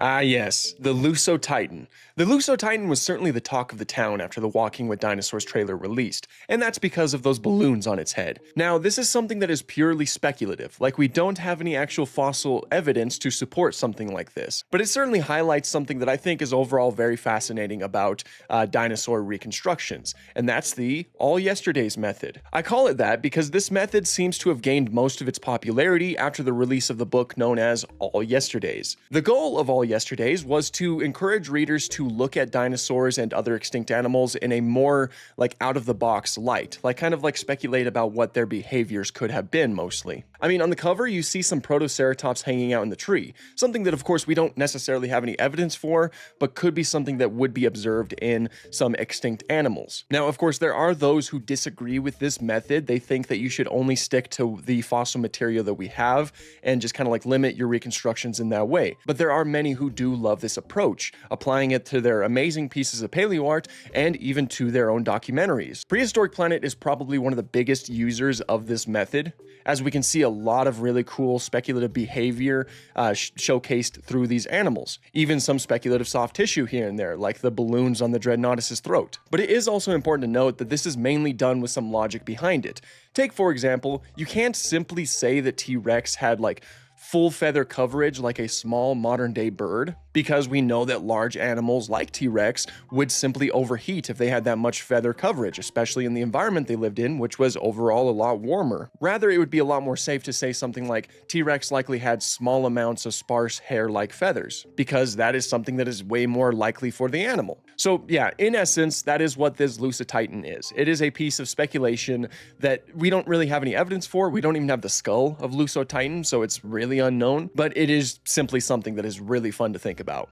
Ah yes, the Lusso Titan. The Lusso Titan was certainly the talk of the town after the Walking with Dinosaurs trailer released, and that's because of those balloons on its head. Now, this is something that is purely speculative, like we don't have any actual fossil evidence to support something like this, but it certainly highlights something that I think is overall very fascinating about dinosaur reconstructions, and that's the all yesterdays method. I call it that because this method seems to have gained most of its popularity after the release of the book known as All Yesterdays. The goal of All Yesterdays was to encourage readers to look at dinosaurs and other extinct animals in a more like out of the box light, like kind of like speculate about what their behaviors could have been mostly. I mean, on the cover you see some protoceratops hanging out in the tree, something that of course we don't necessarily have any evidence for, but could be something that would be observed in some extinct animals. Now, of course, there are those who disagree with this method. They think that you should only stick to the fossil material that we have and just kind of like limit your reconstructions in that way. But there are many who do love this approach, applying it to their amazing pieces of paleo art and even to their own documentaries. Prehistoric Planet is probably one of the biggest users of this method, as we can see a lot of really cool speculative behavior showcased through these animals. Even some speculative soft tissue here and there, like the balloons on the Dreadnoughtus's throat. But it is also important to note that this is mainly done with some logic behind it. Take, for example, you can't simply say that T-Rex had like full feather coverage like a small modern day bird, because we know that large animals like T-Rex would simply overheat if they had that much feather coverage, especially in the environment they lived in, which was overall a lot warmer. Rather, it would be a lot more safe to say something like T-Rex likely had small amounts of sparse hair-like feathers, because that is something that is way more likely for the animal. So yeah, in essence, that is what this Lusso Titan is. It is a piece of speculation that we don't really have any evidence for. We don't even have the skull of Lusso Titan, so it's really unknown, but it is simply something that is really fun to think about.